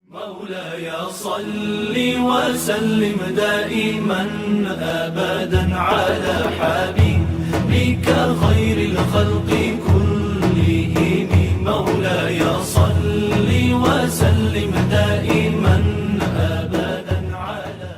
مولاي صل وسلم دائما أبدا على حبيبك خير الخلق كلهم. مولاي صل وسلم دائما أبدا على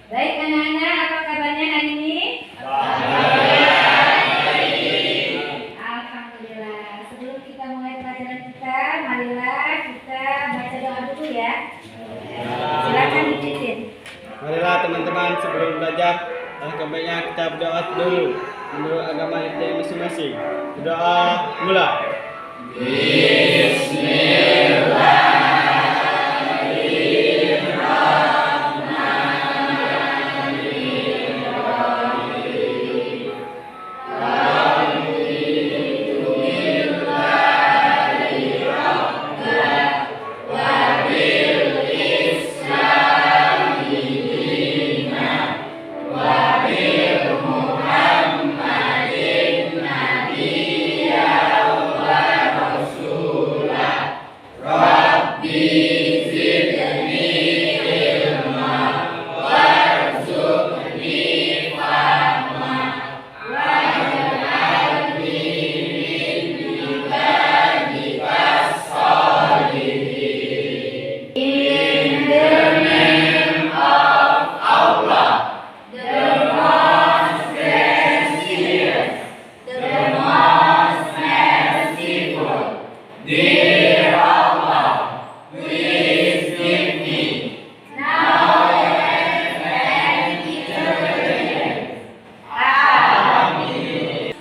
Baik anak-anak, apa kabarnya hari ini? Alhamdulillah. Sebelum kita mulai pelajaran kita, marilah kita baca doa dulu ya. Silakan dipimpin. Marilah teman-teman, sebelum belajar alangkah baiknya kita berdoa dulu menurut agama kita masing-masing. Berdoa mula.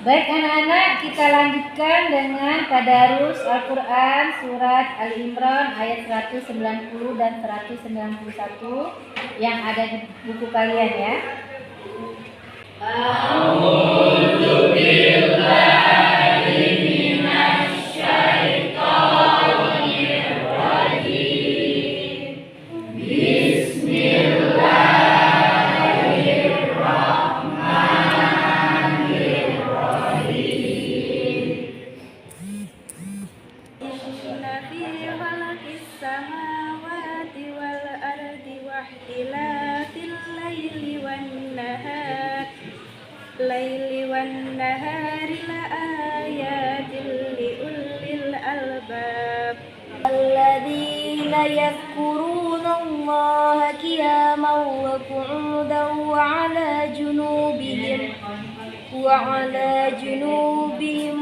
Baik anak-anak, kita lanjutkan dengan tadarus Al-Quran surat Ali Imran ayat 190 dan 191 yang ada di buku kalian ya. Laili wan nahari la ayatin li ulil albab alladzina yadhkuruna Allaha qiyaman wa qu'udan wa 'ala junubihim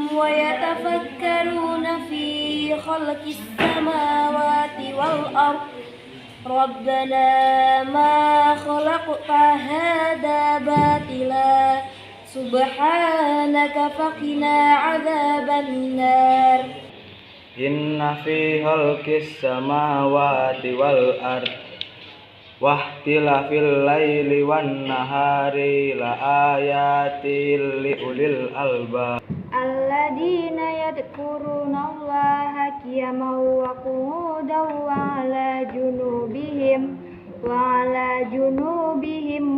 wa yatafakkaruna fi khalqis samawati wal ardh Rabbana ma khalaqta hadza batila subhanaka faqina adzaban nar. Inna fi khalqis samawati wal ard wahtilafil laili wan nahari la ayatil li ulil albab Alladzina yadhkuruna Allaha qiyaman wa qu'udan wa 'ala junubihim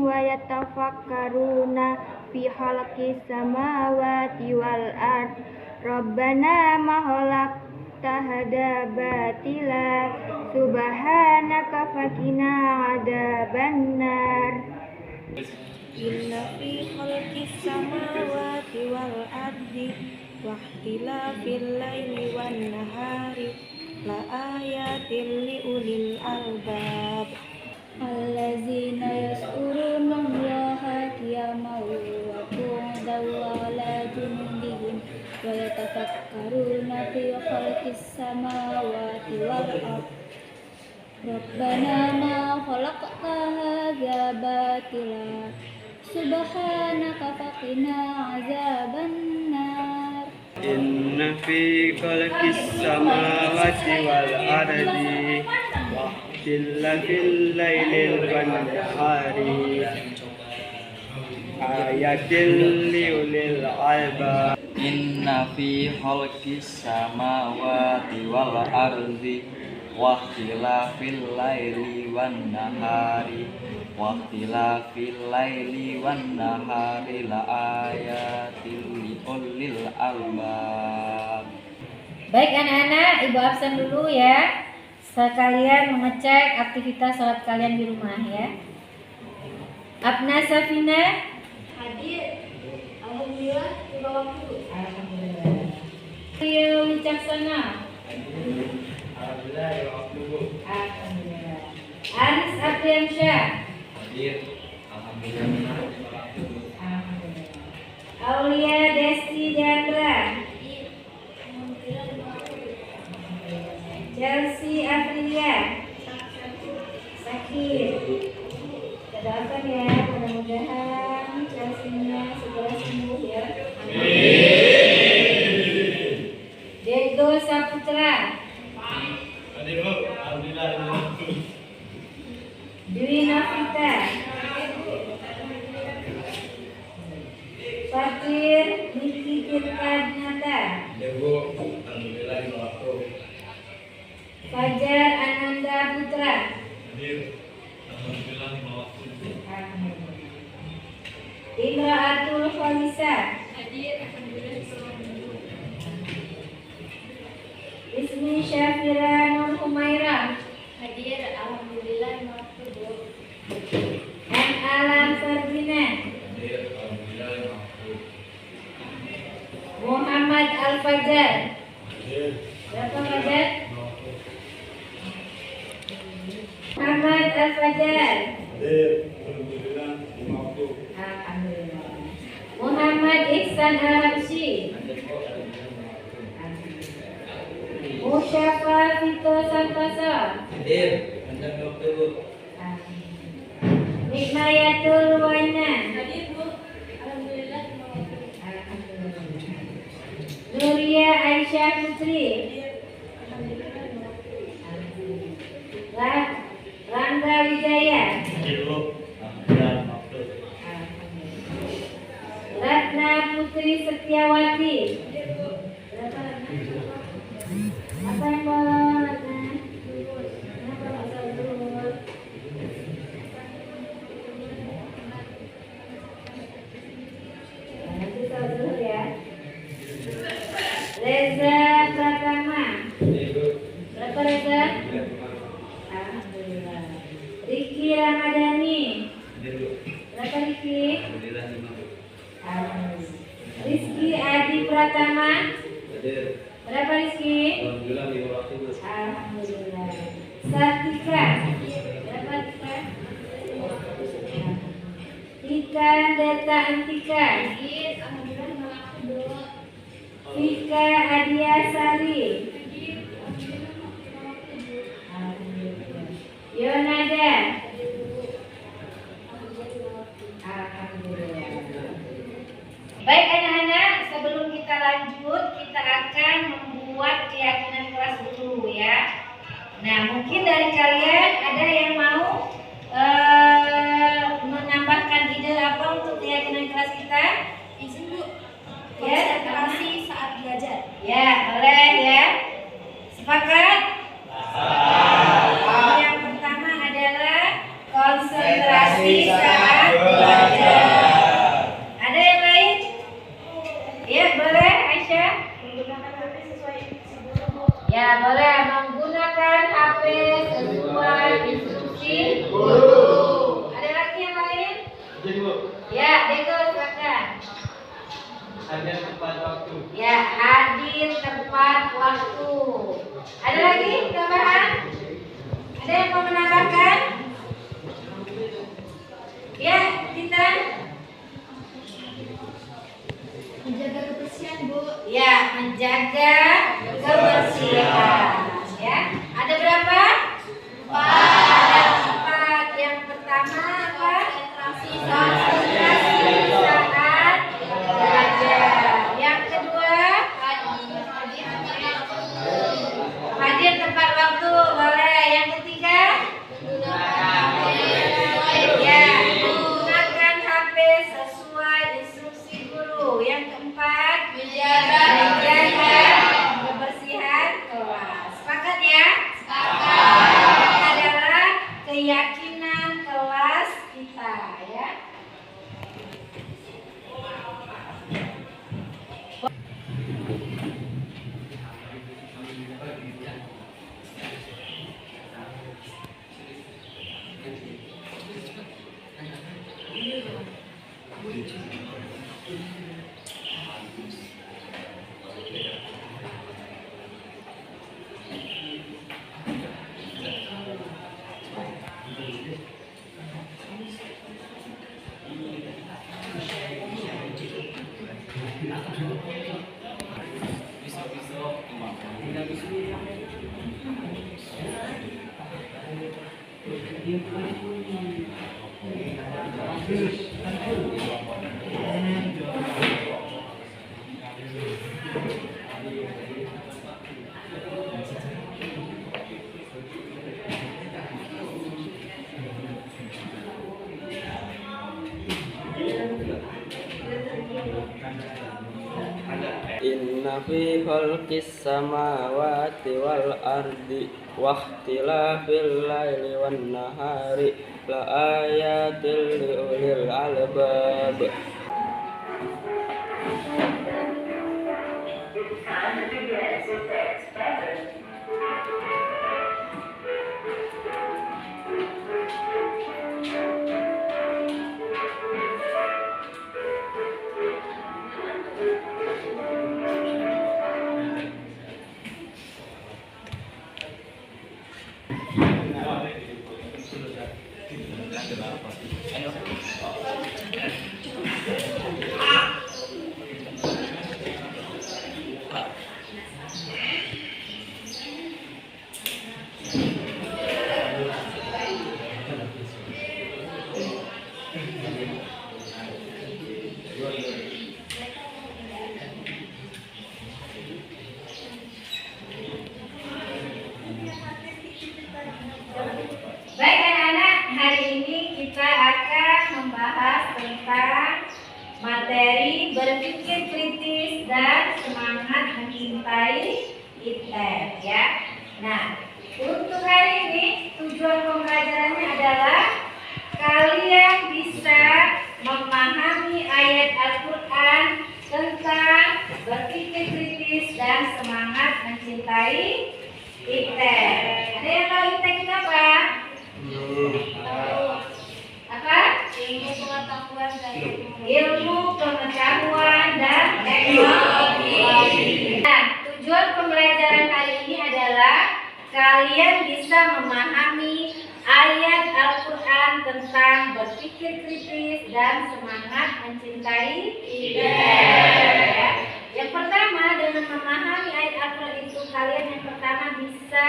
wa yatafakkaruna fi khalqis samawati wal ard Rabbana ma khalaqta hadza batila subhanaka faqina adzaban nar. Inna fi khalqis samawati wal ardi wahtilafil laili wan nahari la ayatin li ulil albab allazina yadhkuruna Allaha qiyaman wa qu'udan wa 'ala junubihim wa yatafakkaruna fi khalqis samawati wal ardi Rabbana ma khalaqta hadza batila subhanaka faqina azaban nar. Inna fi khalqis samawati wal ardi wahtilafil laili wan nahari ayatin liulil albab. Inna fi khalqis samawati wal ardi wa ikhtilafil laili wan nahari la ayatil liulil albab. Baik anak-anak, ibu absen dulu ya. Sekalian mengecek aktivitas sholat kalian di rumah ya. Abna Safina Hadir. Alhamdulillah di bawah waktu. Alhamdulillah. Rio Wicaksana Alhamdulillah ya waktu. Alhamdulillah. Aris Apriansyah Hadir. Alhamdulillah. Alhamdulillah. Aulia Desti Chandra Chelsea Aprilia Sakit. Kita doakan ya, mudah-mudahan Chelsea-nya segera sembuh ya. Diego Saputra Hadir Bu. Alhamdulillah. Dwi Novita Fakir Niki Tirtanata Alhamdulillah di waktu. Fajar Ananda Putra Hadir. Alhamdulillah di waktu. Imraatul Khalisa Ismi Syafira Nur Humaira Hadir. Alhamdulillah di waktu. M. Alam Ferdinand Hadir. Alhamdulillah di waktu. Muhammad Al-Fajar. Hadir. Berapa Fajar? Muhammad Al-Fajar. Hadir. Alhamdulillah di waktu. Alhamdulillah. Muhammad Ihsan Al-Habsyi. Musyafa Vito Santoso. Hadir. Anda waktu Bu. Nikmayatul Waina. Hadir Bu. Alhamdulillah di waktu. Nuria Aisyah Putri. Rangga Wijaya. Hadir Bu. Alhamdulillah di waktu. Ratna Putri Setiawati. Apa yang mau Ratna? Kenapa nggak usah dulu? Nanti tahu dulu ya. Reza Pratama. Berapa Reza? Alhamdulillah. Riki Ramadhani. Berapa Riki? Alhamdulillah di waktu. Alhamdulillah. Rizky Adi Pratama. Hadir. Berapa Rizky? Alhamdulillah di waktu. Alhamdulillah. Satika. Berapa Tika? Tika Deta Antika. Alhamdulillah di waktu. Tika Adia Sari. Yonada. Alhamdulillah. Baik anak-anak, sebelum kita lanjut, kita akan membuat keyakinan kelas dulu ya. Nah, mungkin dari kalian ada yang mau menambahkan ide apa untuk keyakinan kelas kita? Izin Bu. Ya, Konsentrasi saat belajar. ya, boleh ya. Sepakat? Yang pertama adalah konsentrasi saat belajar. Ada yang lain? Ya, boleh Aisyah? Menggunakan HP sesuai sebelum Bu. Ya, boleh menggunakan HP sesuai instruksi guru. Ada lagi yang lain? Hadir Bu. Ya, Dego silakan. Hadir tepat waktu. Ya, hadir tepat waktu. Ada lagi tambahan? Ada yang mau menambahkan? Ya, kita. Menjaga kebersihan Bu. Ya, menjaga kebersihan. Ya, ada berapa? 4. Ada 4. Yang pertama apa? Konsentrasi saat belajar. Yang kedua, hadir tepat waktu. Boleh. Yang ketiga, ya, menggunakan HP sesuai Inna fi khalqis samawati wal ardi wa ikhtilafil laili wan nahari la ayatil li ulil albab. Baik anak-anak, hari ini kita akan membahas tentang materi berpikir kritis dan semangat mencintai ITER ya. Nah, untuk hari ini tujuan pembelajarannya adalah kalian bisa memahami ayat Al-Quran tentang berpikir kritis dan semangat mencintai ITER. Ada yang tahu ITER itu apa? Apa? Ilmu pengetahuan dan teknologi. Nah, tujuan pembelajaran kali ini adalah kalian bisa memahami ayat Al-Quran tentang berpikir kritis dan semangat mencintai ITER. Yang pertama, dengan memahami ayat Al-Quran itu kalian yang pertama bisa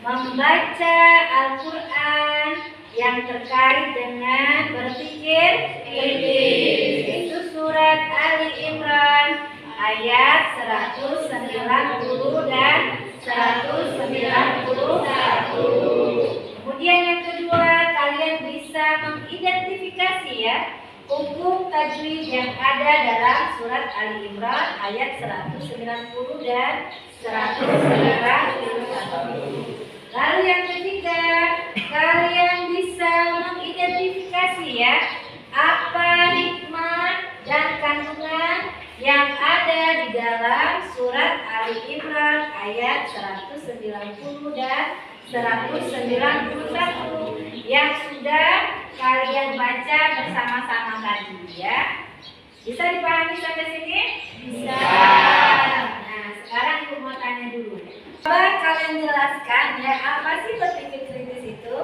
membaca Al-Quran yang terkait dengan berpikir kritis. Itu surat Ali Imran ayat 190 dan 191. Kemudian yang kedua, kalian bisa mengidentifikasi ya hukum tajwid yang ada dalam surat Ali Imran ayat 190 dan 191. Lalu yang ketiga, kalian bisa mengidentifikasi ya apa hikmah dan kandungan yang ada di dalam surat Ali Imran ayat 190 dan 191 yang sudah kalian baca bersama-sama tadi ya. Bisa dipahami sampai sini? Bisa. Nah, sekarang Ibu mau tanya dulu. Coba kalian jelaskan ya, apa sih berpikir kritis itu?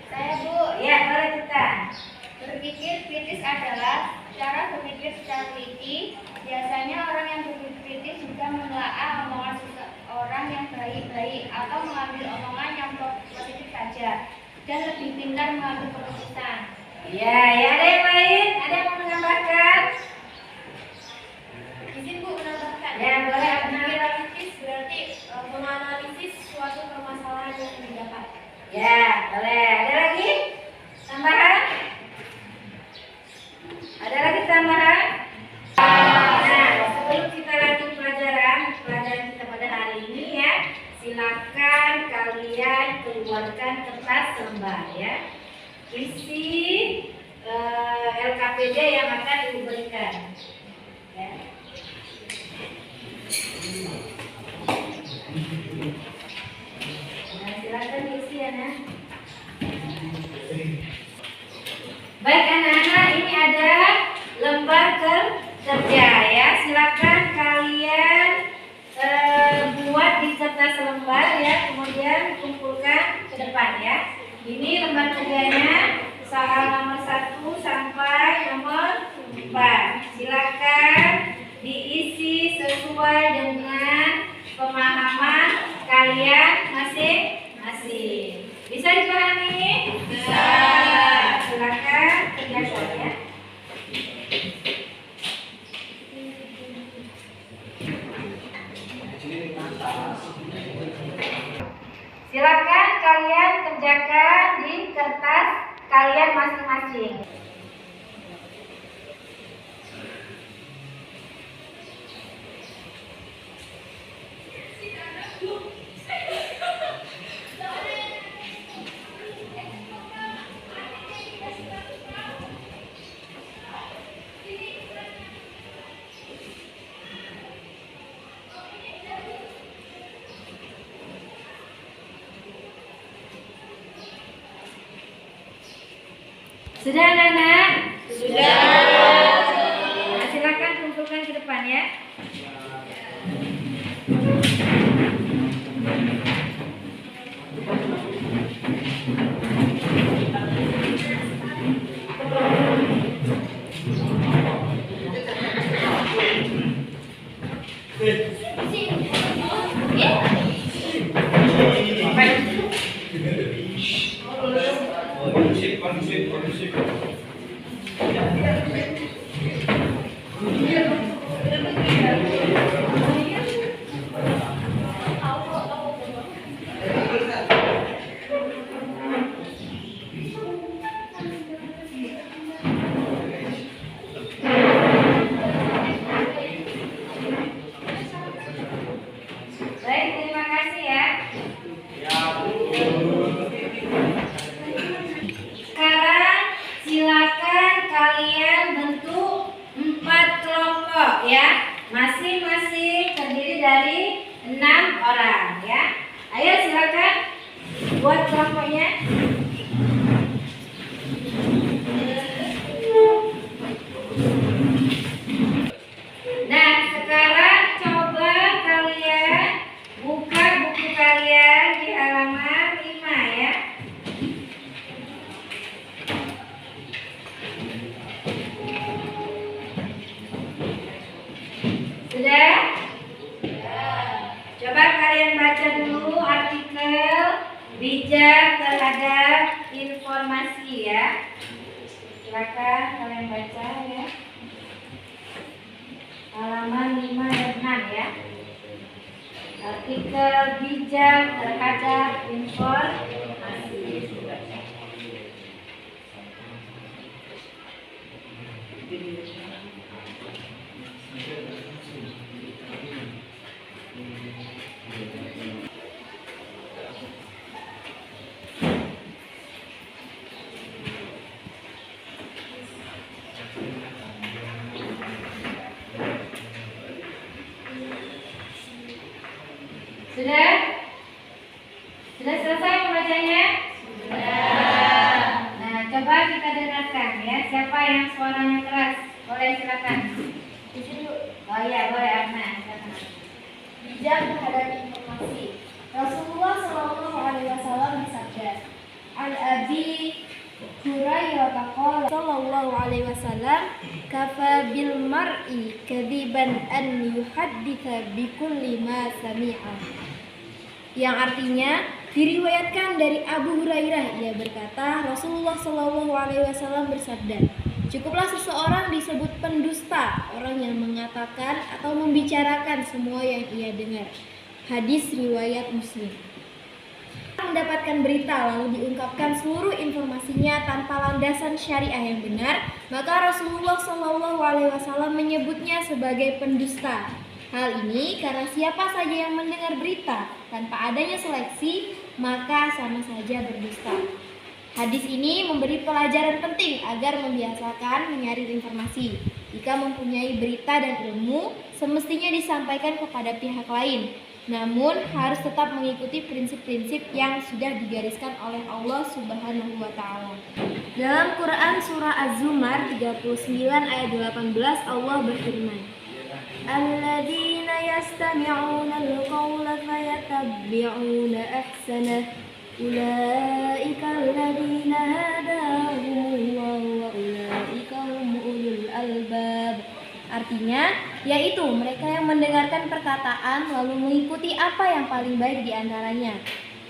Saya Bu. Ya, boleh kita. Berpikir kritis adalah cara berpikir secara teliti. Biasanya orang yang berpikir kritis juga menelaah omongan seseorang yang baik-baik atau mengambil omongan yang positif saja dan lebih pintar mengambil keputusan. Ya, ada yang lain? Ada yang mau menambahkan? Izin Bu menambahkan. Ya, boleh. Berpikir kritis berarti menganalisis suatu permasalahan yang didapat. Ya, boleh. Ada lagi? Tambahan? Ada lagi tambahan? Nah, sebelum kita lanjut pelajaran kita pada hari ini ya, silakan kalian keluarkan kertas lembar ya. Isi LKPD yang akan diberikan. Ya. Nah, silakan diisi ya, Nah. Baik anak-anak, ini ada lembar kerja ya. Silakan kalian buat di kertas lembar ya, kemudian kumpulkan ke depan ya. Ini lembar kerjanya, soal nomor 1 sampai nomor 4. Silakan diisi sesuai dengan pemahaman kalian masing-masing. Bisa dipahami? Bisa. Silakan kerjakan ya. Silakan kalian kerjakan di kertas kalian masing-masing. Sudah anak-anak? Sudah. Nah, silakan kumpulkan ke depan ya. Baik, terima kasih ya. Sekarang silakan kalian bentuk 4 kelompok ya. Masing-masing terdiri dari 6 orang ya. Ayo silakan buat kelompoknya. Nah, sekarang coba kalian buka buku kalian di halaman 5 ya. Sudah? Coba kalian baca dulu artikel bijak terhadap informasi ya. Silakan kalian baca ya. Halaman 5 dan 6 ya. Artikel bijak terhadap informasi. Sudah? Sudah selesai membacanya? Sudah. Nah, coba kita dengarkan ya. Siapa yang suaranya keras? Boleh silakan. Oh iya, boleh Arna. Bijak terhadap informasi. Rasulullah Shallallahu Alaihi Wasallam bersabda, An Abi Hurairah qala Shallallahu Alaihi Wasallam, kafa bil mar'i kadiban an yuhadditha bikulli ma sami'a. Yang artinya diriwayatkan dari Abu Hurairah, ia berkata Rasulullah Shallallahu Alaihi Wasallam bersabda, cukuplah seseorang disebut pendusta orang yang mengatakan atau membicarakan semua yang ia dengar. Hadis riwayat Muslim. Mendapatkan berita lalu diungkapkan seluruh informasinya tanpa landasan syariah yang benar, maka Rasulullah Shallallahu Alaihi Wasallam menyebutnya sebagai pendusta. Hal ini karena siapa saja yang mendengar berita tanpa adanya seleksi, maka sama saja berdusta. Hadis ini memberi pelajaran penting agar membiasakan menyaring informasi. Jika mempunyai berita dan ilmu, semestinya disampaikan kepada pihak lain. Namun harus tetap mengikuti prinsip-prinsip yang sudah digariskan oleh Allah Subhanahu wa taala. Dalam Quran surah Az-Zumar 39 ayat 18 Allah berfirman, Alladzina yastami'una al-qawla fayattabi'una ahsanah ulaika alladzina hadahumullah wa ulaika hum ulul albab. Artinya, yaitu mereka yang mendengarkan perkataan lalu mengikuti apa yang paling baik di antaranya.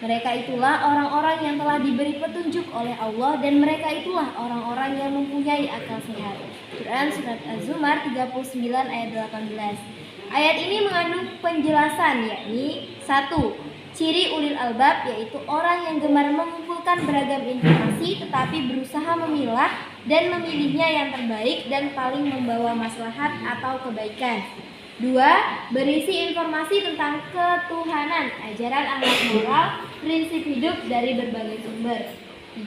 Mereka itulah orang-orang yang telah diberi petunjuk oleh Allah dan mereka itulah orang-orang yang mempunyai akal sehat. Quran surat Az-Zumar 39 ayat 18. Ayat ini mengandung penjelasan yakni 1. Ciri ulil albab yaitu orang yang gemar mengumpulkan beragam informasi tetapi berusaha memilah dan memilihnya yang terbaik dan paling membawa maslahat atau kebaikan. 2. Berisi informasi tentang ketuhanan, ajaran akhlak moral, prinsip hidup dari berbagai sumber.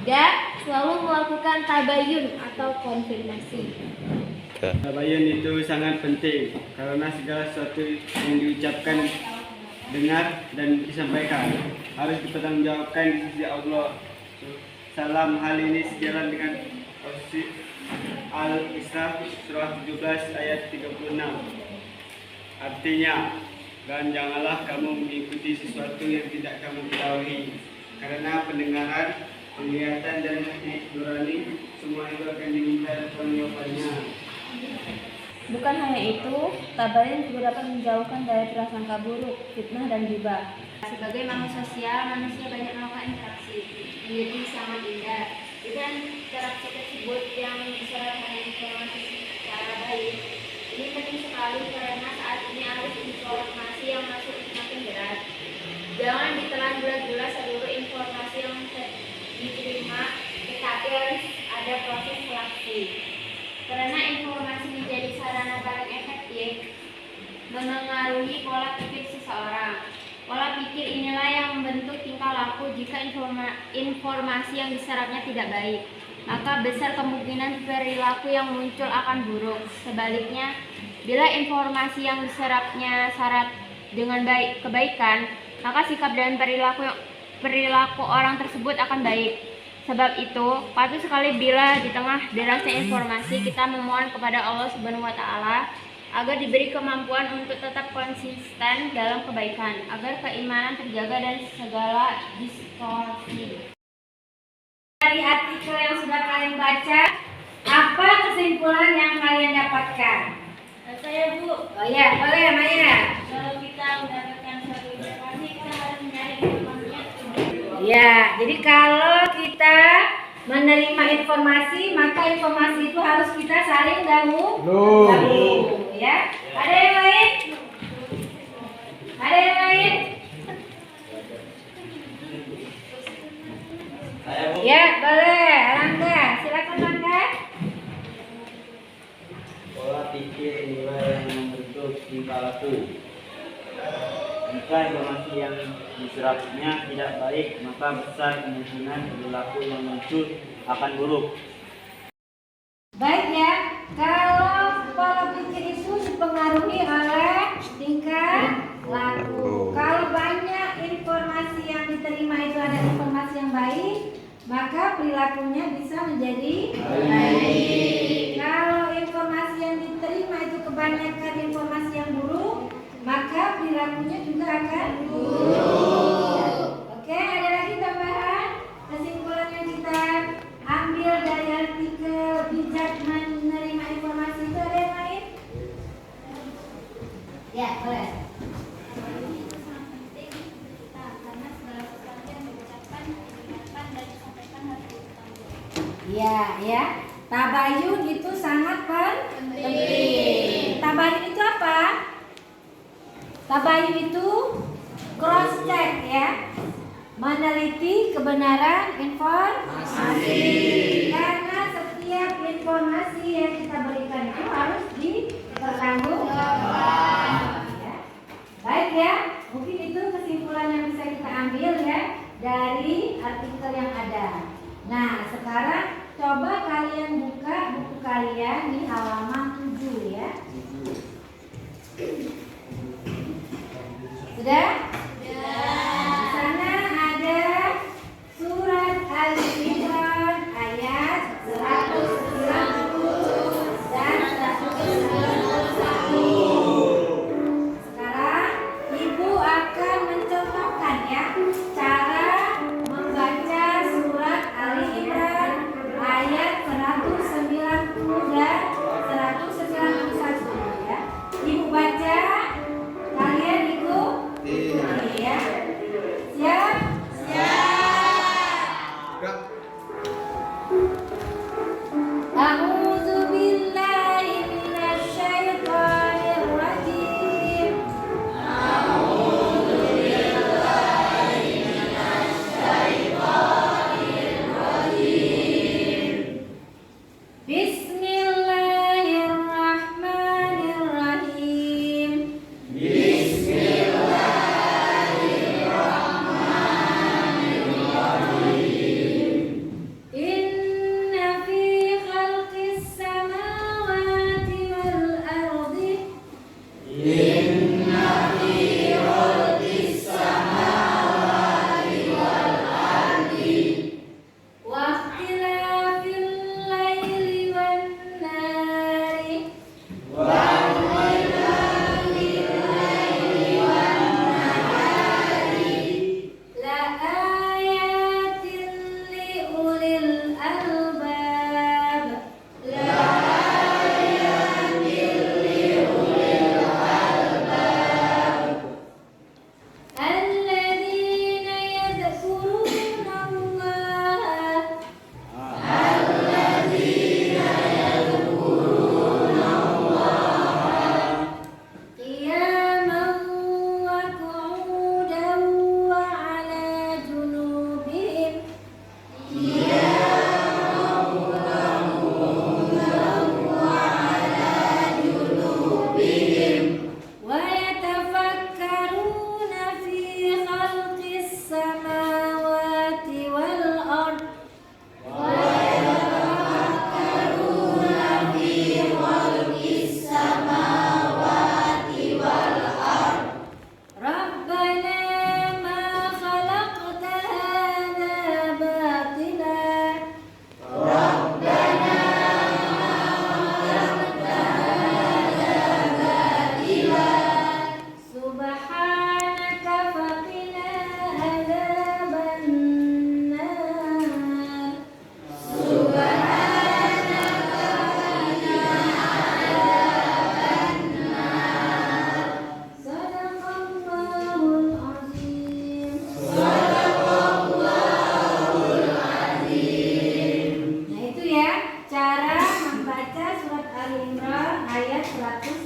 3. Selalu melakukan tabayun atau konfirmasi. Tabayun itu sangat penting karena segala sesuatu yang diucapkan, dengar dan disampaikan harus dipertanggungjawabkan di sisi Allah. Salam hal ini sejalan dengan Al-Isra surah 17 ayat 36. Artinya, dan janganlah kamu mengikuti sesuatu yang tidak kamu ketahui, karena pendengaran, penglihatan dan hati nurani semua itu akan diminta pertanggungjawabannya. Bukan hanya itu, tabayun juga dapat menjauhkan dari prasangka buruk, fitnah dan gibah. Sebagai makhluk sosial, manusia banyak melakukan interaksi menjadi sangat indah. Dengan interaksi tersebut yang diserahkan informasi secara baik, ini penting sekali karena saat ini arus informasi yang masuk semakin deras. Jangan ditelan bulat-bulat seluruh informasi yang diterima, tetapi harus ada proses seleksi. Karena informasi menjadi sarana paling efektif memengaruhi pola pikir seseorang. Pola pikir inilah yang membentuk tingkah laku. Jika informasi yang diserapnya tidak baik, maka besar kemungkinan perilaku yang muncul akan buruk. Sebaliknya, bila informasi yang diserapnya syarat dengan kebaikan, maka sikap dan perilaku orang tersebut akan baik. Sebab itu, patut sekali bila di tengah derasnya informasi kita memohon kepada Allah Subhanahu wa taala agar diberi kemampuan untuk tetap konsisten dalam kebaikan, agar keimanan terjaga dan segala distorsi. Dari artikel yang sudah kalian baca, apa kesimpulan yang kalian dapatkan? Saya Bu, Oh ya, boleh Maya. kalau kita mendapatkan suatu informasi, kita harus mencari informasinya. Ya, jadi kalau kita menerima informasi, maka informasi itu harus kita saling dahulu, ya. Ada yang lain? Ada yang lain? Saya Bu. Ya, boleh. Rangga, silakan Rangga. Pola pikir inilah yang membentuk tingkah laku. Jika informasi yang diserapnya tidak baik, maka besar kemungkinan perilaku yang muncul akan buruk. Baik ya, kalau pola pikir itu dipengaruhi oleh tingkah laku. Kalau banyak informasi yang diterima itu ada informasi yang baik, maka perilakunya bisa menjadi baik. Kalau informasi yang diterima itu kebanyakan informasi yang buruk, maka perilakunya juga akan buruk. Oke, ada lagi tambahan kesimpulan yang kita ambil dari artikel bijak menerima informasi itu, ada yang lain? Ya, boleh. Karena segala sesuatu yang diucapkan, didengarkan dan disampaikan harus ditanggung. Ya, ya. Tabayun itu sangat penting. Tabayun itu apa? Tabayun itu cross check ya, meneliti kebenaran informasi. Karena setiap informasi yang kita berikan itu harus dipertanggungjawabkan. Ya. Baik ya, mungkin itu kesimpulan yang bisa kita ambil ya dari artikel yang ada. Nah, sekarang coba kalian buka buku kalian di halaman 7 ya. Sudah? Di sana ada surat Al-Imran ayat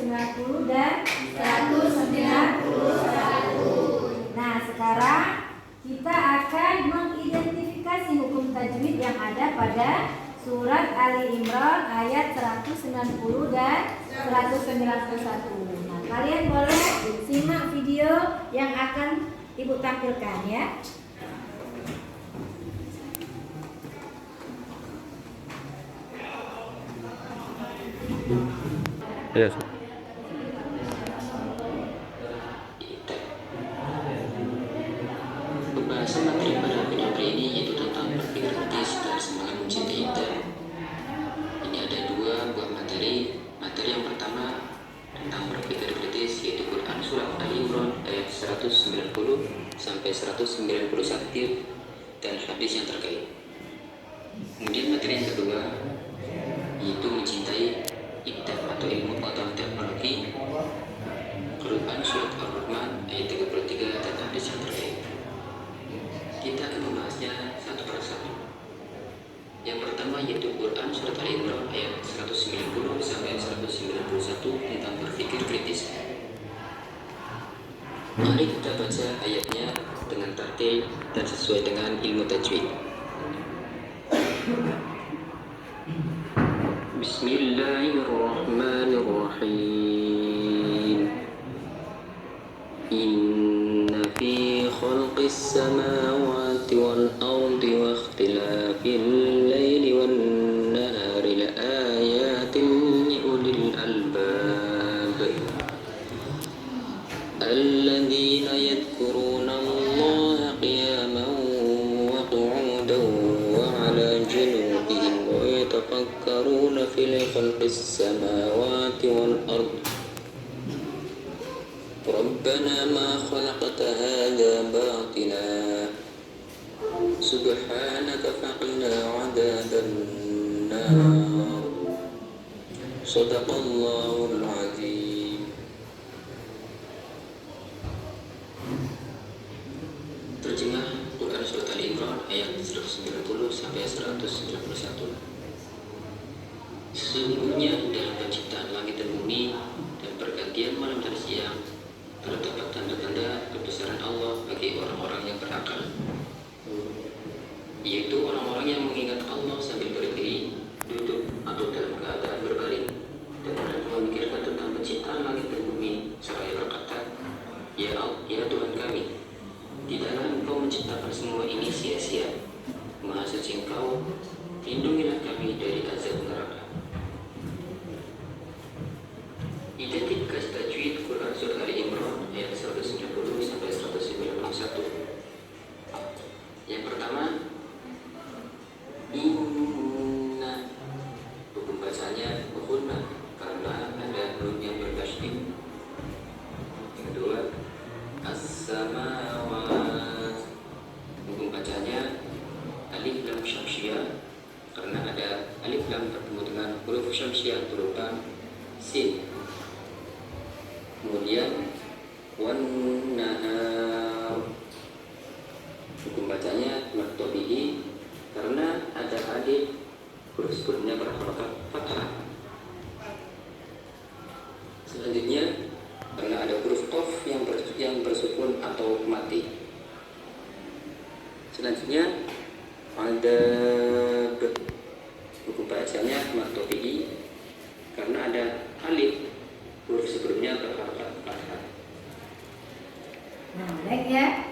190 dan 191. Nah, sekarang kita akan mengidentifikasi hukum tajwid yang ada pada surat Ali Imran ayat 190 dan 191. Nah, kalian boleh simak video yang akan Ibu tampilkan ya. Yes. Pembahasan materi pada video ini yaitu tentang berpikir kritis dan semangat mencintai kita. Ini ada dua buah materi. Materi yang pertama tentang berpikir kritis yaitu Quran surat Ali Imran ayat 190 sampai 191 dan hadis yang terkait. Kemudian materi yang kedua yaitu mencintai ibtah atau ilmu pengetahuan teknologi, Quran surat Ar-Rahman ayat 33 dan hadis yang terkait. Kita akan membahasnya satu persatu. Yang pertama yaitu Quran surat Al-Imran ayat 190 sampai 191 tentang berpikir kritis. Mari kita baca ayatnya dengan tartil dan sesuai dengan ilmu tajwid. Bismillahirrahmanirrahim. Inna fi khalqis samawati wal ardi wa ikhtilafil laili wan nahari la ayatin li ulil albab alladzina yadhkuruna Allaha qiyaman wa qu'udan wa 'ala junubihim wa yatafakkaruna fil khalqis samawati wal ardi Rabbana ma khalaqta hadza batila subhanaka faqina 'adzaban nar. Shadaqallahul 'azim. Terjemah Quran surat Al-Imran ayat 190 sampai 191. Sesungguhnya dalam penciptaan langit dan bumi dan pergantian malam dan siang terdapat tanda-tanda kebesaran Allah bagi orang-orang yang berakal, yaitu orang-orang yang mengingat Allah sambil berdiri, duduk, atau dalam keadaan berbaring, dan mereka memikirkan tentang penciptaan langit dan bumi, seraya berkata, Ya Tuhan kami, tidaklah Engkau menciptakan semua ini sia-sia. Maha suci Engkau, lindungilah kami dari azab neraka. Identifikasi tajwid Quran surat Ali Imran ayat 190 sampai 191. Yang pertama, inna, hukum bacanya mukhunna karena ada nun yang bertasydid. Yang kedua, as-samawat, hukum bacanya alif lam syamsiyah karena ada alif lam bertemu dengan huruf syamsiyah berupa sin. Kemudian wan nahar, hukum bacanya martobihi karena ada alif huruf sebelumnya berharokat fathah. Selanjutnya karena ada huruf qaf yang bersukun atau mati. Selanjutnya ada hukum bacanya martobihi karena ada alif huruf sebelumnya berharokat fathah. Nah, baik ya.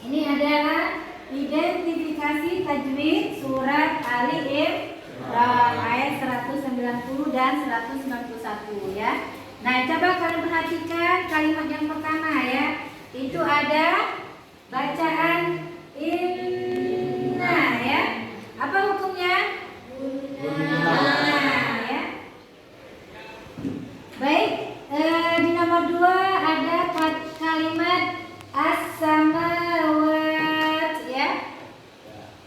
Ini adalah identifikasi tajwid surat Ali Imran ayat 190 dan 191 ya. Nah, coba kalian perhatikan kalimat yang pertama ya. Itu ada bacaan inna ya. Apa hukumnya? Nah, ya. Baik, di nomor 2 ada kalimat as-samawat ya.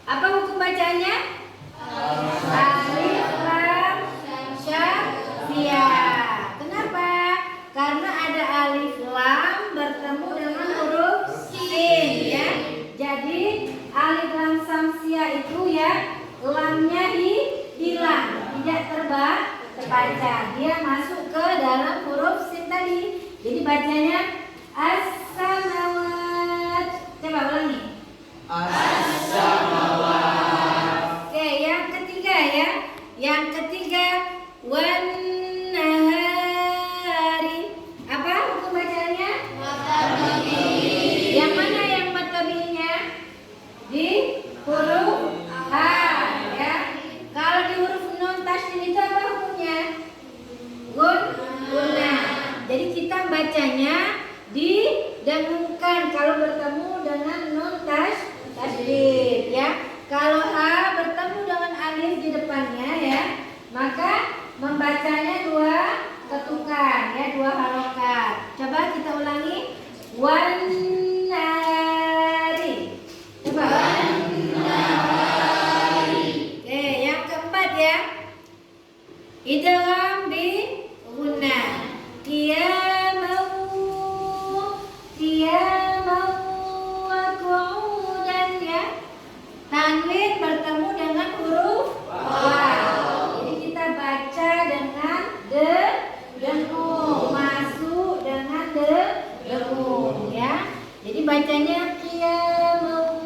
Apa hukum bacanya? Alif lam syamsiyah. Kenapa? Karena ada alif lam bertemu dengan huruf sin ya. Jadi alif lam syamsiyah itu ya lamnya hilang, tidak terbaca. Dia masuk ke dalam huruf tadi. Jadi bacanya as-samawat. Coba ulangi. As-samawat. Oke, yang ketiga ya. Yang ketiga wan nahari. Apa hukum bacanya? Yang mana yang matabinya? Di huruf H ya. Kalau di huruf nun tasydid itu apa hukumnya? Gunnah. Jadi kita bacanya didengungkan kalau bertemu dengan nun tasydid ya. Kalau H bertemu dengan alif di depannya ya, maka membacanya dua ketukan ya, dua harokat. Coba kita ulangi. Wan nahari. Coba. Oke, yang keempat ya. Idgham bi gunnah. Qiyamau wa qu'udan ya. Tanwin bertemu dengan huruf waw. Jadi kita baca dengan dengung, masuk dengan dengung ya. Jadi bacanya qiyamau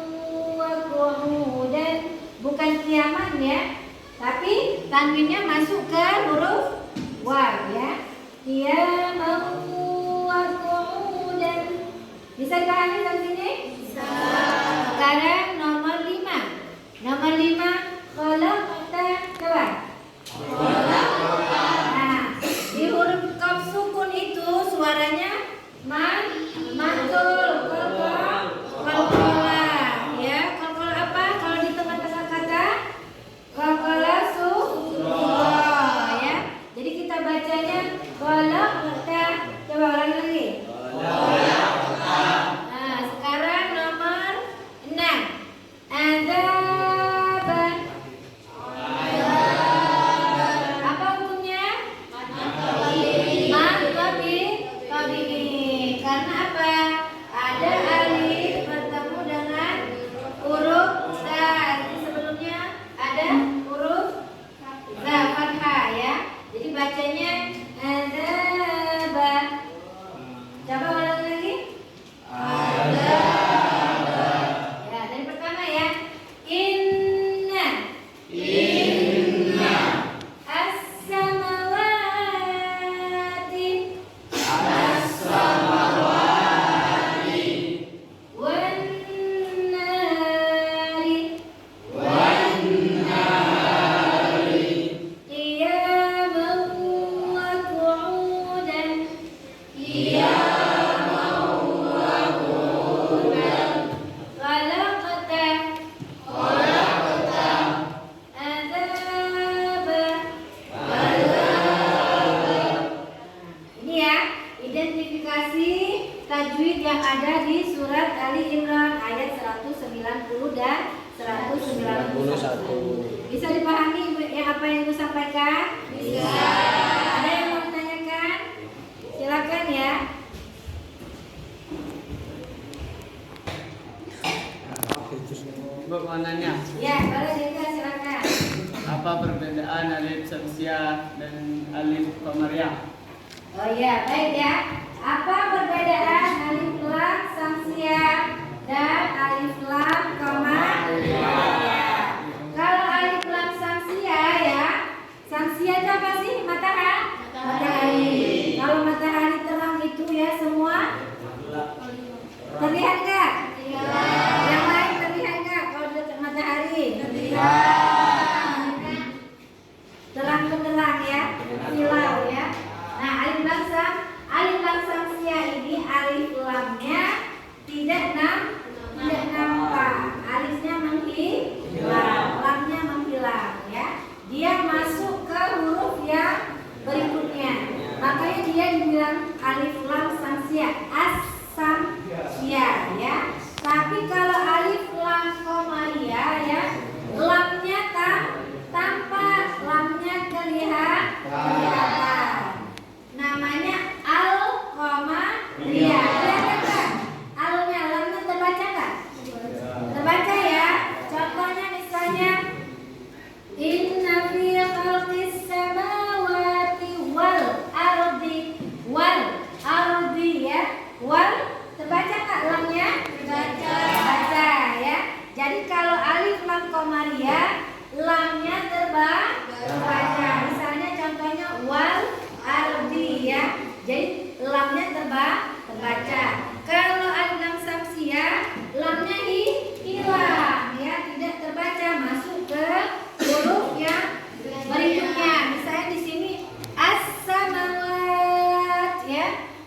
wa qu'udan, bukan kiaman ya, tapi tanwinnya masuk ke huruf waw ya. Qiyamau wa qu'udan. Bisa dipahami sampai sini? Bisa. Sekarang nomor 5. Nomor 5 khalaqta. Coba. Nah, di huruf qaf sukun itu suaranya mantul. Qalqala ya. Qalqala apa? Kalau di tengah-tengah kata qalqala ya. Jadi kita bacanya khalaqta. Coba ulangi lagi. Nah, sekarang nomor 6. Azaban. Apa hukumnya? Tabi'i. Karena apa? Ada alif bertemu dengan huruf za. Jadi sebelumnya ada huruf za fathah ya. Jadi bacanya azaban. Coba ulangi lagi. Ya, dari pertama ya. Inna as-samawati wan nari qiyamau wa qu'udan khalaqta azaba. Ini ya, identifikasi tajwid yang ada di surat Ali Imran ayat 190 dan 191. Bisa dipahami yang apa yang Ibu sampaikan? Bisa. Ada yang mau ditanyakan? Silakan ya. Bu mau nanya, Ya, boleh juga silakan. apa perbedaan alif samsiah dan alif qamariyah? Oh iya, baik ya. Apa perbedaan alif lam samsiah dan alif lam qamariyah? Kalau alif lam samsiah ya, samsiah itu apa sih? Matahari. Kalau matahari terang itu ya semua terlihat nggak? Yang lain terlihat nggak kalau dekat matahari? Terang benderang ya, silau ya. Nah, alif lam samsiah ini alif lamnya tidak nampak, alifnya menghilang, lamnya menghilang ya. Dia masuk ke huruf yang berikutnya, makanya dia dibilang alif lam samsiah, as-samsiah ya. Tapi kalau alif lam qamariyah ya, lamnya tampak, lamnya kelihatan. Namanya al-qamariyah. Kelihatan nggak? Alnya, lamnya terbaca nggak? Terbaca ya. Contohnya misalnya inna fi khalqis samawati wal ardi wal.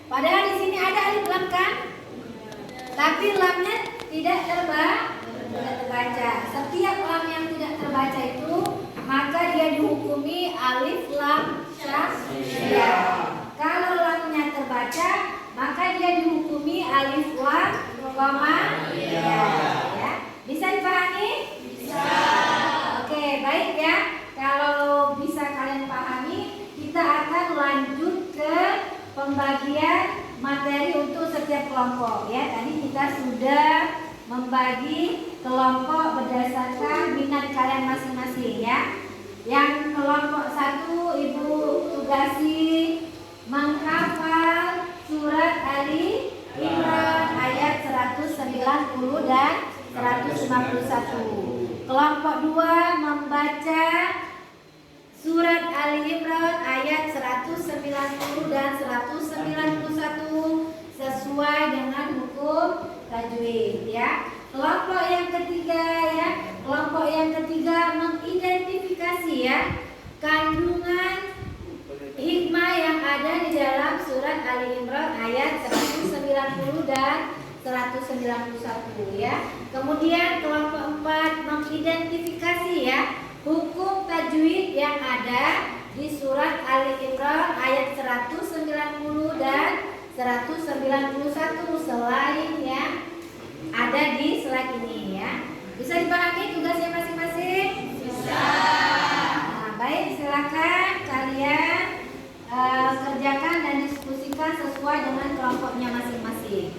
Padahal di sini ada alif lam kan? Tapi lamnya tidak terbaca. Setiap lam yang tidak terbaca itu maka dia dihukumi alif lam syar'iyah. Kalau lamnya terbaca maka dia dihukumi alif lam qamariyah. Ya. Bisa dipahami? Bisa. Oke, baik ya. Kalau bisa kalian pahami, kita akan lanjut ke pembagian materi untuk setiap kelompok ya. Tadi kita sudah membagi kelompok berdasarkan minat kalian masing-masing ya. Yang kelompok 1 Ibu tugasi menghafal surat Ali Imran ayat 190 dan 191. Kelompok 2 membaca surat Ali Imran ayat 190 dan 191 sesuai dengan hukum tajwid ya. Kelompok yang ketiga ya, kelompok yang ketiga mengidentifikasi ya kandungan hikmah yang ada di dalam surat Ali Imran ayat 190 dan 191 ya. Kemudian kelompok 4 mengidentifikasi ya hukum tajwid yang ada di surat Ali Imran ayat 190 dan 191 selain yang ada di slide ini ya. Bisa dipahami tugasnya masing-masing? Bisa. Nah, baik, silakan kalian kerjakan dan diskusikan sesuai dengan kelompoknya masing-masing.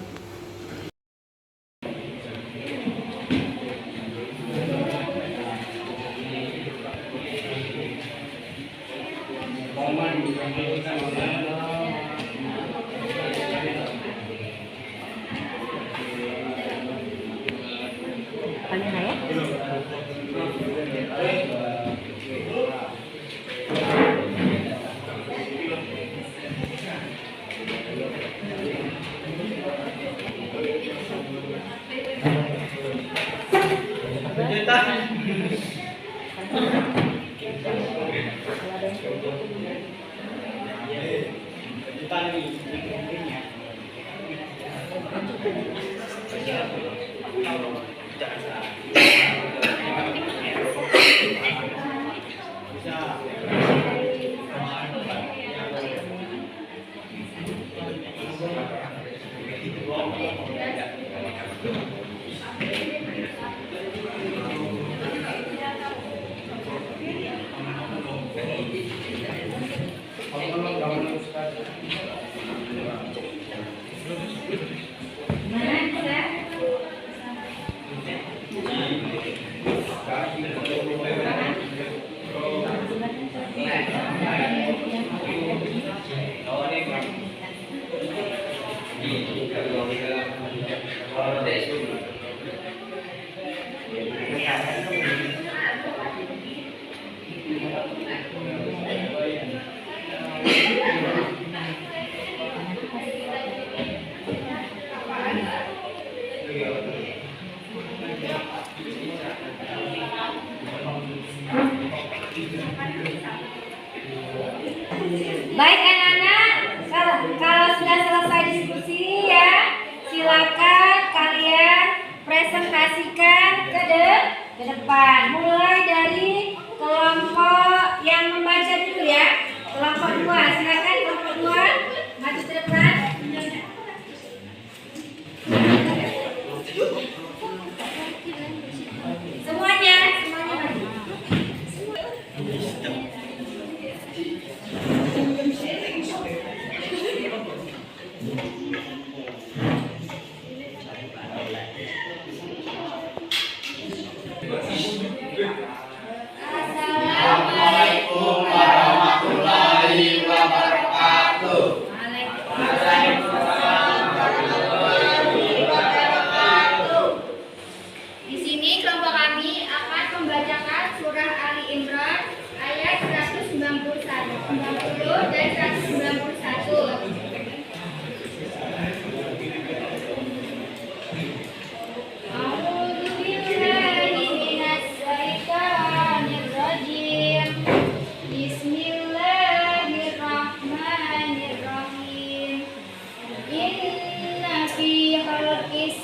Baik anak-anak, kalau sudah selesai diskusi ya, silakan kalian presentasikan ke depan. Mulai dari kelompok yang membaca dulu ya. Kelompok 2, silakan kelompok 2 maju ke depan. Semuanya maju. Assalamualaikum warahmatullahi wabarakatuh. Di sini kelompok kami akan membacakan surah Ali Imran ayat 190 dan 191.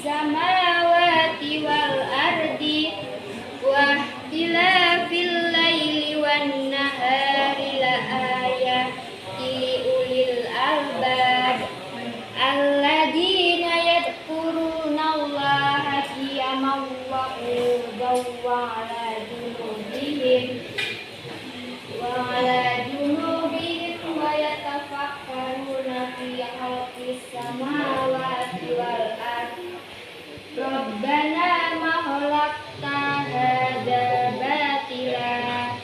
samawati wal ardi wa ikhtilafil laili wan nahari la ayatin li ulil albab alladzina yadhkurunallaha qiyaman wa qu'udan wa 'ala junubihim wa yatafakkaruna fi khalqis samawati wal ardi Rabbana ma khalaqta hadza batila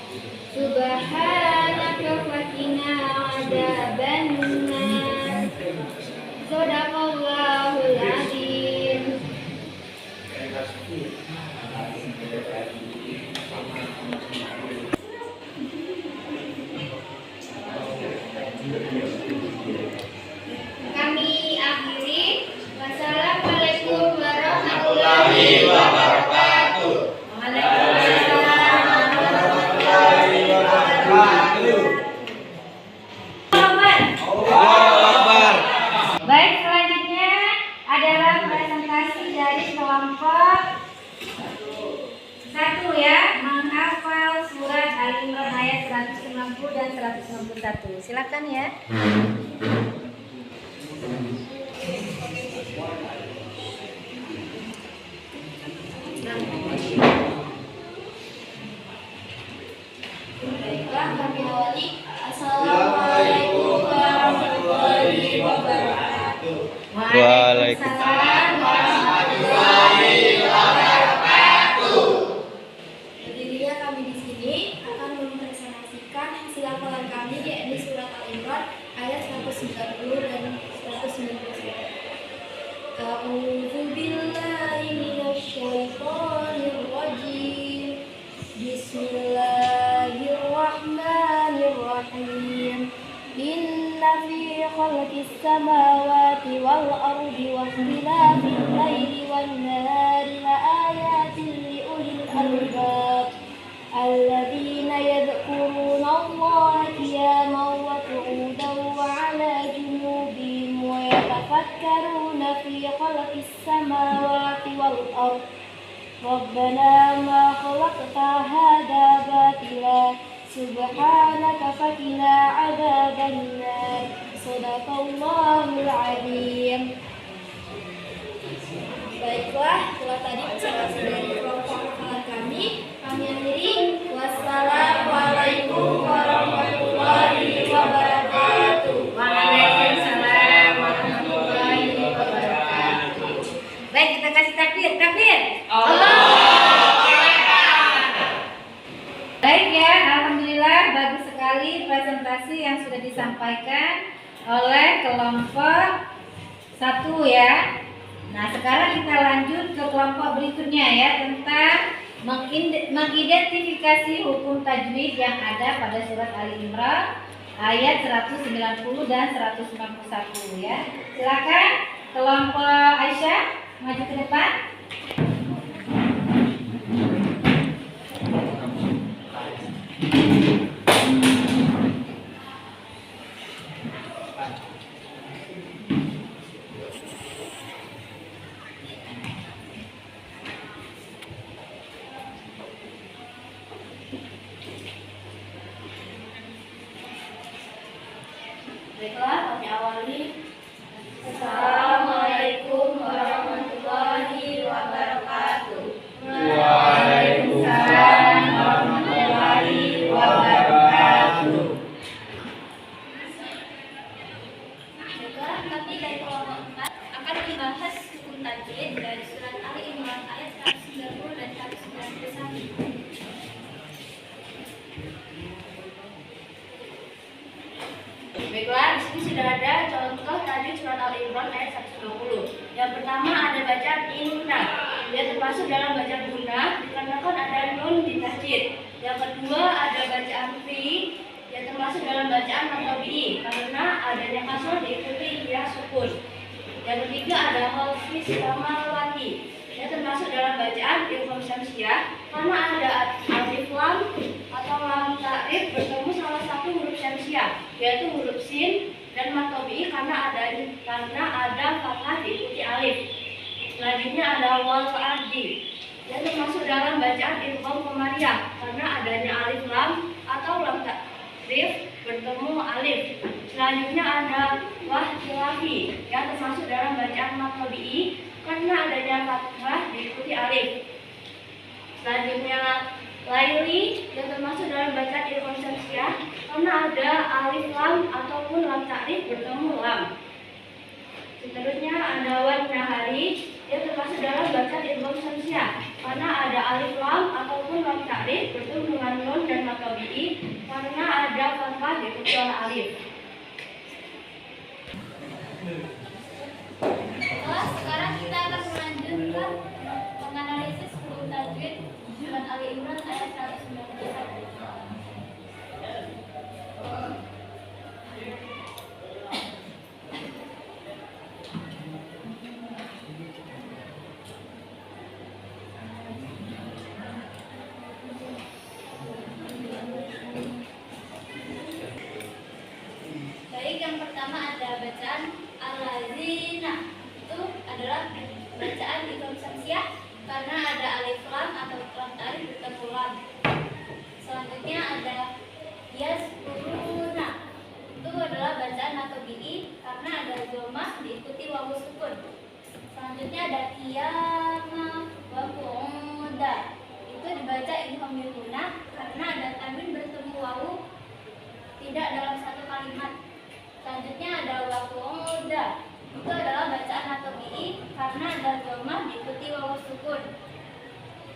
subhanaka faqina adzabannar. Shadaqallahul adzim. Kami akhiri. Wassalamualaikum warahmatullahi wabarakatuh. Waalaikumsalam warahmatullahi wabarakatuh. Baik, selanjutnya adalah presentasi dari kelompok 1 ya, menghafal surat Al-Imran ayat 190 dan 191. Silakan ya. Baiklah, kami awali. Assalamualaikum warahmatullahi wabarakatuh. Waalaikumsalam warahmatullahi wabarakatuh. Berdirinya kami di sini akan mempresentasikan hasil hafalan kami yakni surat Al-Imran ayat 190 dan 191. A'udzu billahi minasy syaithanir rajim. Bismillahirrahmanirrahim. Inna fi khalqis samawati wal ardi wa ikhtilafil laili wan nahari la ayatin li ulil albab alladzina yadhkuruna Allaha qiyaman wa qu'udan wa 'ala junubihim wa yatafakkaruna fi khalqis samawati wal ardi Rabbana ma khalaqta hadza batila subhanaka faqina adzabannar. Shadaqallahul adzim. Baiklah, setelah tadi presentasi dari kelompok hafalan kami akhiri. Wassalamualaikum warahmatullahi wabarakatuh. Waalaikumsalam warahmatullahi wabarakatuh. Baik, kita kasih takbir. Takbir. Baik ya, alhamdulillah bagus sekali presentasi yang sudah disampaikan oleh kelompok 1 ya. Nah, sekarang kita lanjut ke kelompok berikutnya ya, tentang mengidentifikasi hukum tajwid yang ada pada surat Ali Imran ayat 190 dan 191 ya. Silakan kelompok Aisyah maju ke depan. Baiklah, kami awali. Assalamualaikum warahmatullahi wabarakatuh. Waalaikumsalam warahmatullahi wabarakatuh. Baiklah, kami dari kelompok 4 akan membahas hukum tajwid dari surat Ali Imran ayat 190 dan 191. Baiklah, di sini sudah ada contoh tajwid surat Al-Imran ayat 120. Yang pertama ada bacaan inna. Dia termasuk dalam bacaan guna dikarenakan ada nun di tajwid. Yang kedua ada bacaan fi. Dia termasuk dalam bacaan matobi karena adanya kasroh diikuti ya sukun. Yang ketiga ada halfis samawati. Dia termasuk dalam bacaan ilham syamsiah karena ada alif lam atau lam ta'rif bertemu salah satu huruf syamsiah, yaitu huruf sin, dan matobi karena ada fathah diikuti alif. Selanjutnya ada wal ardi, yang termasuk dalam bacaan idgham qamariyah karena adanya alif lam atau lam takrif bertemu alif. Selanjutnya ada wahtilafi, yang termasuk dalam bacaan mad tabi'i karena adanya fathah diikuti alif. Selanjutnya laili, yang termasuk dalam bacaan idgham syamsiyah karena ada alif lam ataupun lam takrif bertemu lam. Seterusnya ada wan nahari, yang termasuk dalam bacaan idgham syamsiyah karena ada alif lam ataupun lam takrif bertemu dengan nun dan mad tabi'i karena ada fathah diikuti oleh alif. Sekarang kita akan melanjutkan menganalisis huruf tajwid surat Ali Imran ayat 191. Baik, yang pertama ada bacaan al-lazina. Itu adalah bacaan idgham syamsiyah karena ada alif lam atau lam takrif bertemu lam. Selanjutnya ada yazkuruna. Itu adalah bacaan atau bi'i karena ada dhammah diikuti wawu sukun. Selanjutnya ada qiyama wa qu'uda. Itu dibaca idgham bilguna karena ada tanwin bertemu wawu tidak dalam satu kalimat. Selanjutnya ada wa qu'uda. Itu adalah bacaan atau bi'i karena ada dhammah diikuti wawu sukun.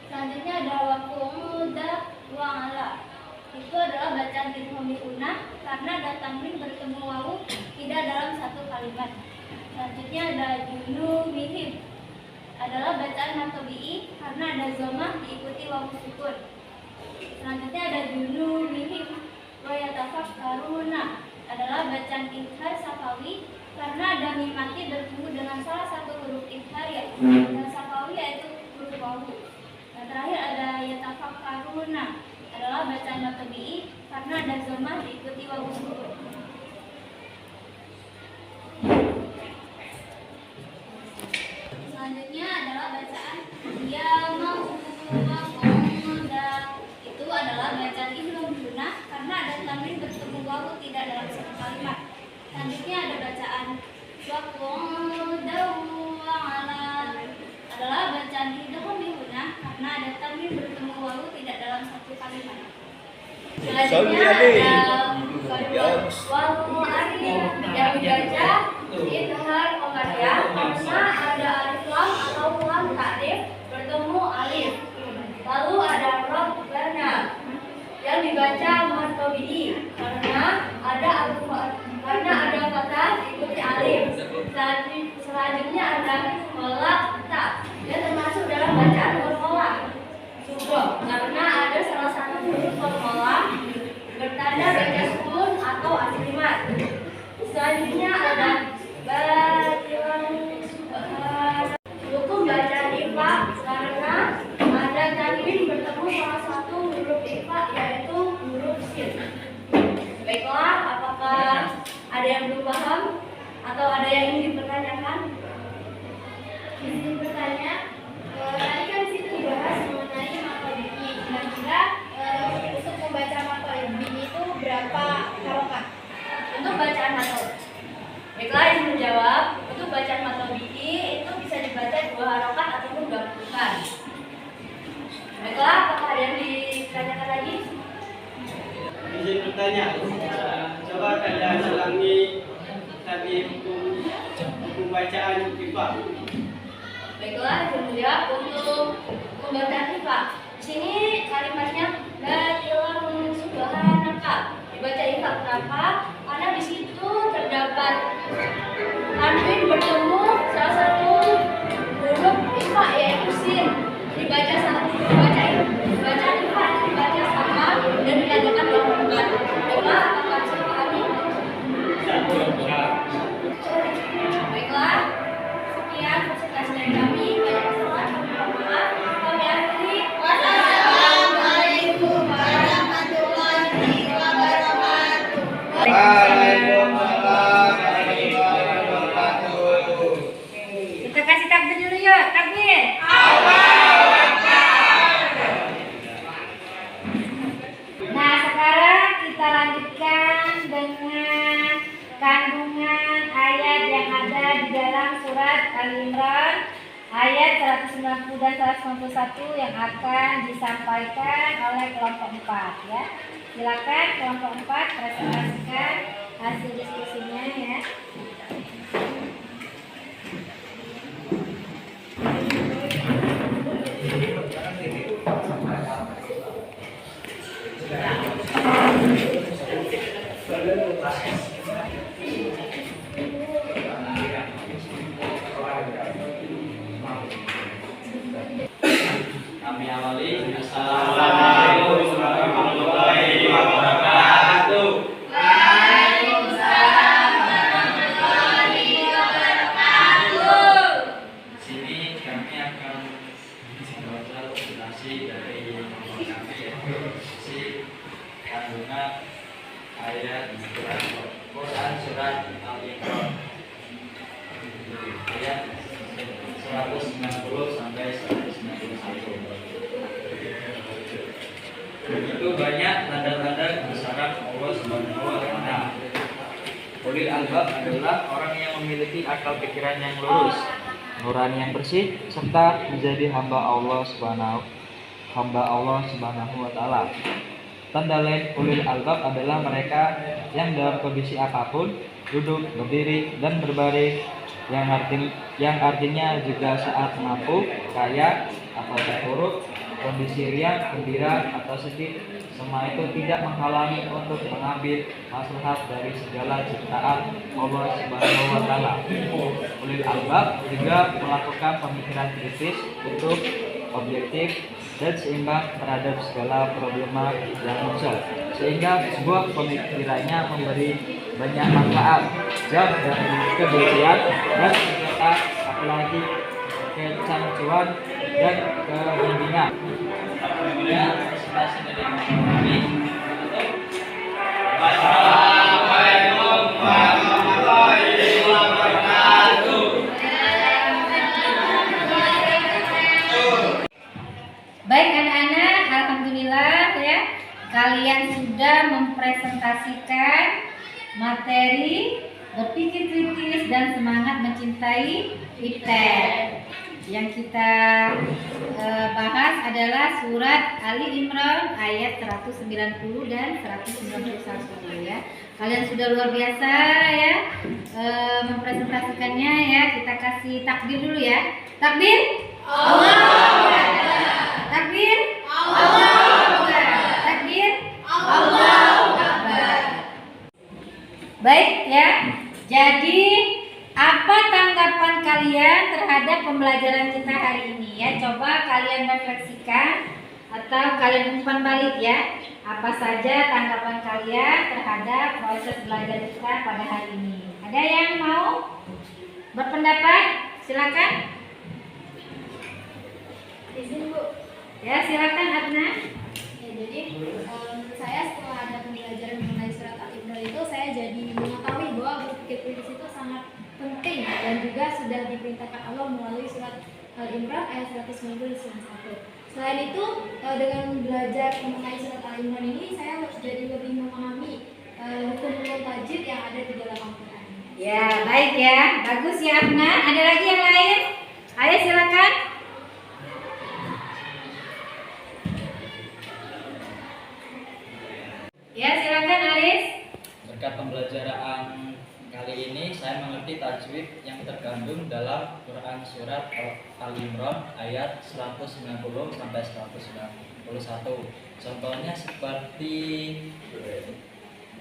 Selanjutnya ada wa qu'uda wa ala. Itu adalah bacaan idgham bilguna karena ada tanwin bertemu wawu tidak dalam satu kalimat. Selanjutnya ada junubihim, adalah bacaan atau bi'i karena ada dhammah diikuti wawu sukun. Selanjutnya ada junubihim wa yatafakkaruna, adalah bacaan izhar safawi karena ada mim mati bertemu dengan salah satu huruf izhar dan safawi yaitu huruf wawu. Dan terakhir ada yatafakkaruna, adalah bacaan atau bi'i karena ada dhammah diikuti wawu sukun. Selanjutnya adalah bacaan ya mau'uda. Itu adalah bacaan idgham bilguna karena ada tanwin bertemu wawu tidak dalam satu kalimat. Selanjutnya ada bacaan wa qu'uda wa ala, adalah bacaan idgham bilguna karena ada tanwin bertemu wawu tidak dalam satu kalimat. Selanjutnya ada wal ardi, yang dibaca izhar qamariyah karena ada alif lam atau lam takrif bertemu alif. Lalu ada rabbana, yang dibaca mad tabi'i karena ada fathah diikuti alif. Selanjutnya ada khalaqta, yang termasuk dalam bacaan qalqalah subuh karena ada salah satu huruf qalqalah bertanda baca sukun atau aslimat. Selanjutnya ada batilan subhan, hukum bacaan ifa karena ada tanwin bertemu salah satu huruf ifa yaitu huruf sin. Baiklah, apakah ada yang belum paham atau ada yang ingin dipertanyakan? Izin bertanya, tadi kan di situ dibahas mengenai maqabihi. Kira-kira untuk membaca maqabihi itu berapa harokat? Untuk bacaan matol. Baiklah, yang menjawab, untuk bacaan matol bi'i itu bisa dibaca 2 harokat ataupun 2 ketukan. Baiklah, apakah ada yang ditanyakan lagi? Izin bertanya, coba kalian ulangi tadi hukum bacaan ifa. Baiklah, yang menjawab untuk pembacaan ifa. Di sini kalimatnya batilan subhanaka, dibaca ifa. Kenapa? Karena di situ terdapat tanwin bertemu salah satu huruf ifa yaitu sin. Dibaca ifa dibaca sama dan dilanjutkan dengan baiklah, apakah bisa dipahami? Baiklah, sekian presentasi dari kami. Banyak kesalahan, kami mohon maaf. Kami akhiri. Wassalamualaikum warahmatullahi wabarakatuh. surat Ali Imran ayat 190 dan 191 yang akan disampaikan oleh kelompok 4 ya. Silakan kelompok 4 presentasikan hasil diskusinya ya. Kami awali. Assalamualaikum warahmatullahi wabarakatuh. Di sini kami akan membaca presentasi dari kami yaitu si kandungan ayat Quran surat Al-Imran ayat 190 sampai 191. Begitu banyak tanda-tanda kebesaran Allah Subhanahu wa Ta'ala. Ulil albab adalah orang yang memiliki akal pikiran yang lurus, nurani yang bersih, serta menjadi hamba Allah Subhanahu wa Ta'ala. Tanda lain ulil albab adalah mereka yang dalam kondisi apapun, duduk, berdiri, dan berbaring, yang artinya juga saat mampu, kaya, atau terpuruk, kondisi riang, gembira, atau sedih, semua itu tidak menghalangi untuk mengambil maslahat dari segala ciptaan Allah Subhanahu wa Ta'ala. Ulil albab juga melakukan pemikiran kritis untuk objektif dan seimbang terhadap segala problema yang muncul, sehingga sebuah pemikirannya memberi banyak manfaat, jauh dari kebencian dan kegiatan, apalagi kecangcuan dan kebimbingan. Ya, presentasi dari kami. Assalamualaikum warahmatullahi wabarakatuh. Baik anak-anak, alhamdulillah ya, kalian sudah mempresentasikan materi berpikir kritis dan semangat mencintai IPTEN. Yang kita bahas adalah surat Ali Imran ayat 190 dan 191 ya. Kalian sudah luar biasa ya mempresentasikannya ya. Kita kasih takbir dulu ya. Takbir Allahu Akbar. Takbir Allahu Akbar. Takbir Allahu Akbar. Baik ya. Jadi apa tanggapan kalian terhadap pembelajaran kita hari ini ya? Coba kalian refleksikan atau kalian umpan balik ya. Apa saja tanggapan kalian terhadap proses belajar kita pada hari ini? Ada yang mau berpendapat? Silakan. Izin Bu. Ya, silakan Adna. Ya, jadi menurut saya setelah ada pembelajaran mengenai surat Al-Imran itu saya jadi mengetahui bahwa berpikir kritis itu sangat penting dan juga sudah diperintahkan Allah melalui surat Al-Imran ayat 190 dan 191. Selain itu dengan belajar mengenai surat Al-Imran ini saya jadi lebih memahami hukum-hukum tajwid yang ada di dalam Al-Quran. Ya, baik ya. Bagus ya Adna. Ada lagi yang lain? Ayo silakan. Ya, silakan Aris. Berkat pembelajaran kali ini saya mengerti tajwid yang terkandung dalam Quran surat Al-Imran ayat 190 sampai 191. Contohnya seperti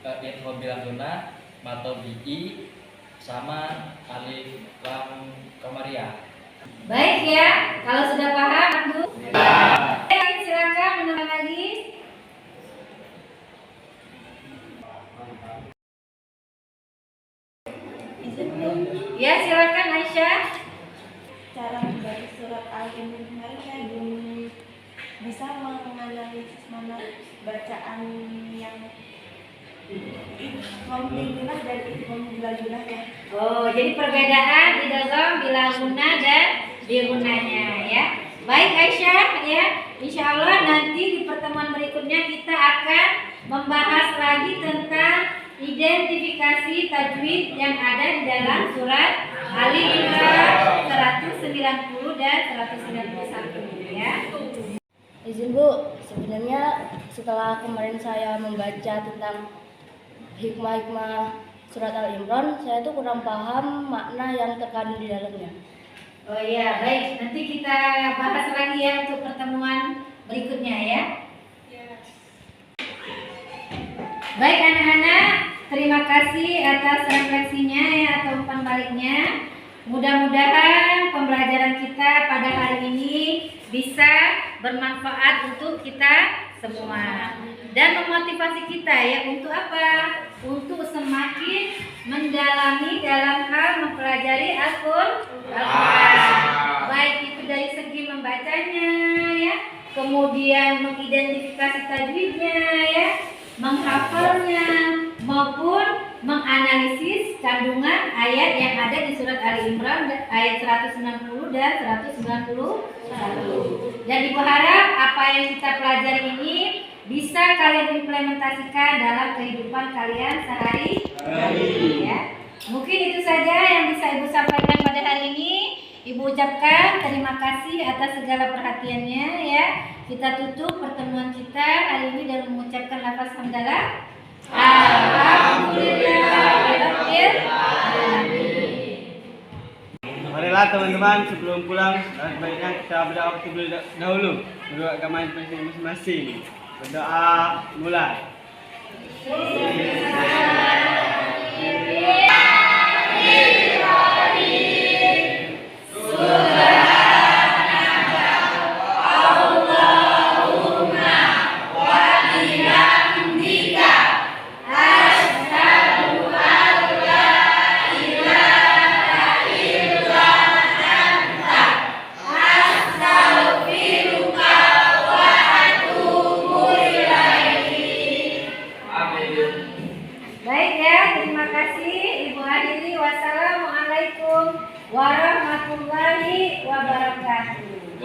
Irhobilanguna, Matobi'i, sama Alif Lam Komariah. Baik ya. Kalau sudah paham, Abdul. Silakan menambah lagi. Ya, silakan Aisyah. Cara membaca surat Al-Imran kemarin saya belum bisa menganalisis mana bacaan yang Alhamdulillah dan Alhamdulillah ya. Oh, jadi perbedaan idgham bilaguna dan bigunanya ya. Baik Aisyah ya. Insya Allah nanti di pertemuan berikutnya kita akan membahas lagi tentang identifikasi tajwid yang ada di dalam surat Ali Imran 190 dan 191 ya. Izin Bu, sebenarnya setelah kemarin saya membaca tentang hikmah-hikmah surat Al-Imran, saya tuh kurang paham makna yang terkandung di dalamnya. Oh iya, baik. Nanti kita bahas lagi ya untuk pertemuan berikutnya ya. Baik anak-anak, terima kasih atas refleksinya ya atau umpan baliknya. Mudah-mudahan pembelajaran kita pada hari ini bisa bermanfaat untuk kita semua dan memotivasi kita ya untuk apa? Untuk semakin mendalami dalam hal mempelajari Al-Quran. Baik itu dari segi membacanya ya, kemudian mengidentifikasi tajwidnya ya, menghafalnya maupun menganalisis kandungan ayat yang ada di surat Ali Imran ayat 190 dan 191. Dan Ibu harap apa yang kita pelajari ini bisa kalian implementasikan dalam kehidupan kalian sehari-hari ya. Mungkin itu saja yang bisa Ibu sampaikan pada hari ini. Ibu ucapkan terima kasih atas segala perhatiannya ya. Kita tutup pertemuan kita hari ini dan mengucapkan lafaz hamdalah. Alhamdulillahirabbil alamin. Marilah teman-teman sebelum pulang, sebaiknya kita berdoa terlebih dahulu menurut agama masing-masing. Berdoa mulai. Baik ya, terima kasih Ibu hadiri. Wassalamualaikum warahmatullahi wabarakatuh.